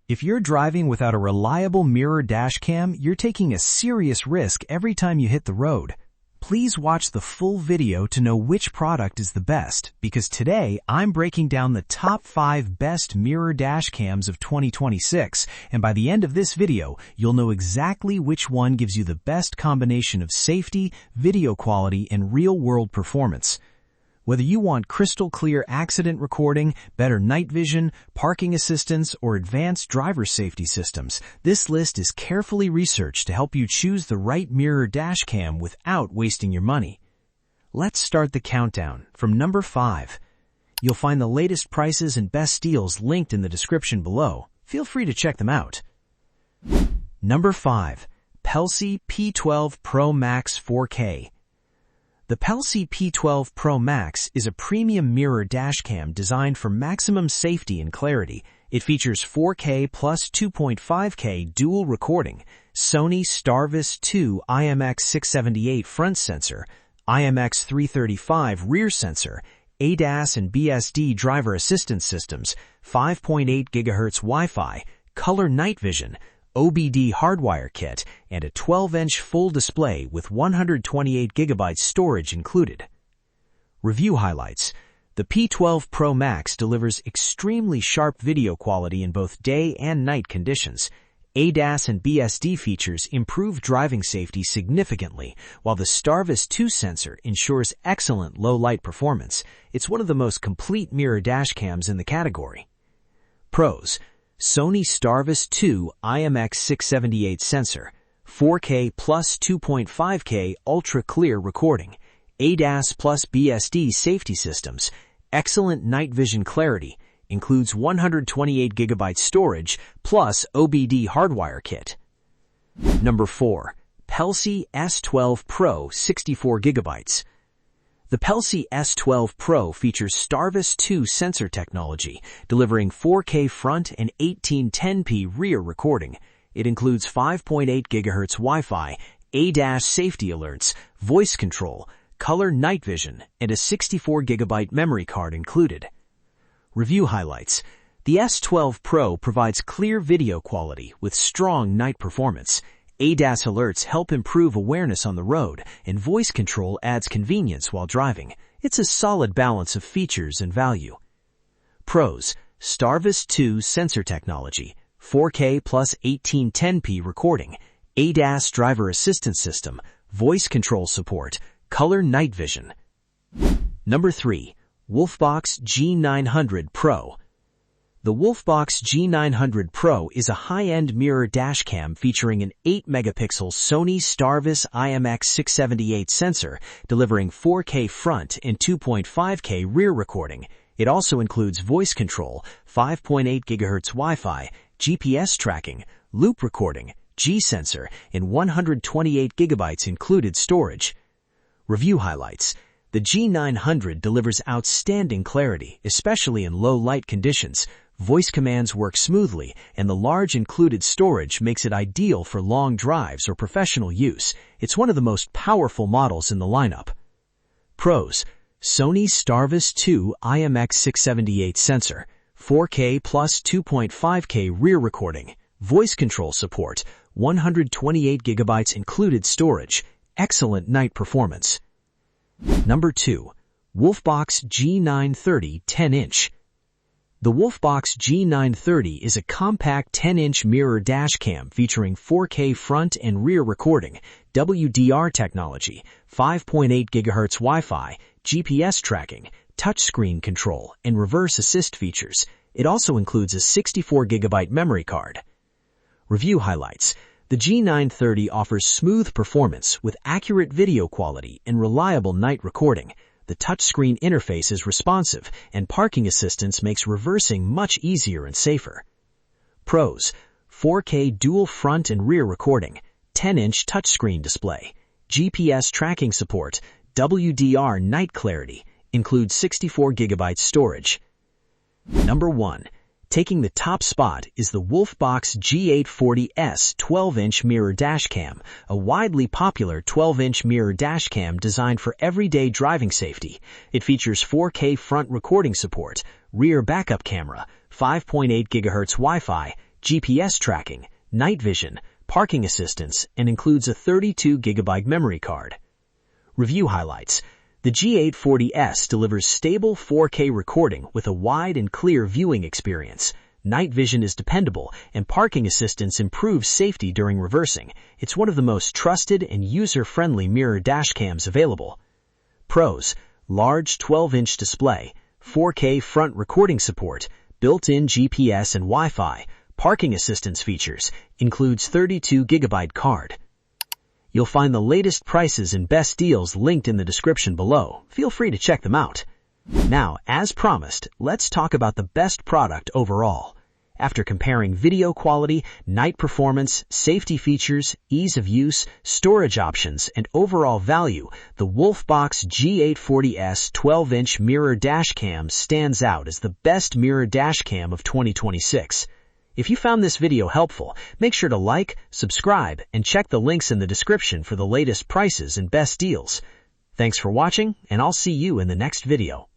If you're driving without a reliable mirror dashcam, you're taking a serious risk every time you hit the road. Please watch the full video to know which product is the best, because today I'm breaking down the top 5 best mirror dashcams of 2026, and by the end of this video, you'll know exactly which one gives you the best combination of safety, video quality, and real-world performance. Whether you want crystal clear accident recording, better night vision, parking assistance, or advanced driver safety systems, this list is carefully researched to help you choose the right mirror dashcam without wasting your money. Let's start the countdown from number 5. You'll find the latest prices and best deals linked in the description below. Feel free to check them out. Number 5. Pelsee P12 Pro Max 4K. The Pelsee P12 Pro Max is a premium mirror dashcam designed for maximum safety and clarity. It features 4K plus 2.5K dual recording, Sony STARVIS 2 IMX678 front sensor, IMX335 rear sensor, ADAS and BSD driver assistance systems, 5.8 GHz Wi-Fi, color night vision, OBD hardwire kit, and a 12-inch full display with 128 GB storage included. Review highlights. The P12 Pro Max delivers extremely sharp video quality in both day and night conditions. ADAS and BSD features improve driving safety significantly, while the STARVIS 2 sensor ensures excellent low-light performance. It's one of the most complete mirror dashcams in the category. Pros: Sony STARVIS 2 IMX678 sensor, 4K plus 2.5K ultra-clear recording, ADAS plus BSD safety systems, excellent night vision clarity, includes 128 GB storage plus OBD hardwire kit. Number 4. Pelsee S12 Pro 64 GB. The Pelsee S12 Pro features STARVIS 2 sensor technology, delivering 4K front and 1810p rear recording. It includes 5.8 GHz Wi-Fi, ADAS safety alerts, voice control, color night vision, and a 64 GB memory card included. Review highlights. The S12 Pro provides clear video quality with strong night performance. ADAS alerts help improve awareness on the road, and voice control adds convenience while driving. It's a solid balance of features and value. Pros: STARVIS 2 sensor technology, 4K plus 1810p recording, ADAS driver assistance system, voice control support, color night vision. Number 3. WOLFBOX G900 Pro. The WOLFBOX G900 Pro is a high-end mirror dashcam featuring an 8-megapixel Sony STARVIS IMX678 sensor, delivering 4K front and 2.5K rear recording. It also includes voice control, 5.8 GHz Wi-Fi, GPS tracking, loop recording, G-sensor, and 128 GB included storage. Review highlights. The G900 delivers outstanding clarity, especially in low light conditions. Voice commands work smoothly, and the large included storage makes it ideal for long drives or professional use. It's one of the most powerful models in the lineup. Pros: Sony STARVIS 2 IMX678 sensor, 4K plus 2.5K rear recording, voice control support, 128 GB included storage, excellent night performance. Number 2. WOLFBOX G930 10-inch. The WOLFBOX G930 is a compact 10-inch mirror dashcam featuring 4K front and rear recording, WDR technology, 5.8 GHz Wi-Fi, GPS tracking, touchscreen control, and reverse assist features. It also includes a 64 GB memory card. Review highlights. The G930 offers smooth performance with accurate video quality and reliable night recording. The touchscreen interface is responsive, and parking assistance makes reversing much easier and safer. Pros: 4K dual front and rear recording, 10-inch touchscreen display, GPS tracking support, WDR night clarity, includes 64 GB storage. Number 1. Taking the top spot is the WOLFBOX G840S 12-inch mirror dashcam, a widely popular 12-inch mirror dashcam designed for everyday driving safety. It features 4K front recording support, rear backup camera, 5.8 GHz Wi-Fi, GPS tracking, night vision, parking assistance, and includes a 32GB memory card. Review highlights. The G840S delivers stable 4K recording with a wide and clear viewing experience. Night vision is dependable, and parking assistance improves safety during reversing. It's one of the most trusted and user-friendly mirror dashcams available. Pros: large 12-inch display, 4K front recording support, built-in GPS and Wi-Fi, parking assistance features, includes 32GB card. You'll find the latest prices and best deals linked in the description below. Feel free to check them out. Now, as promised, let's talk about the best product overall. After comparing video quality, night performance, safety features, ease of use, storage options, and overall value, the WOLFBOX G840S 12-inch mirror dashcam stands out as the best mirror dashcam of 2026. If you found this video helpful, make sure to like, subscribe, and check the links in the description for the latest prices and best deals. Thanks for watching, and I'll see you in the next video.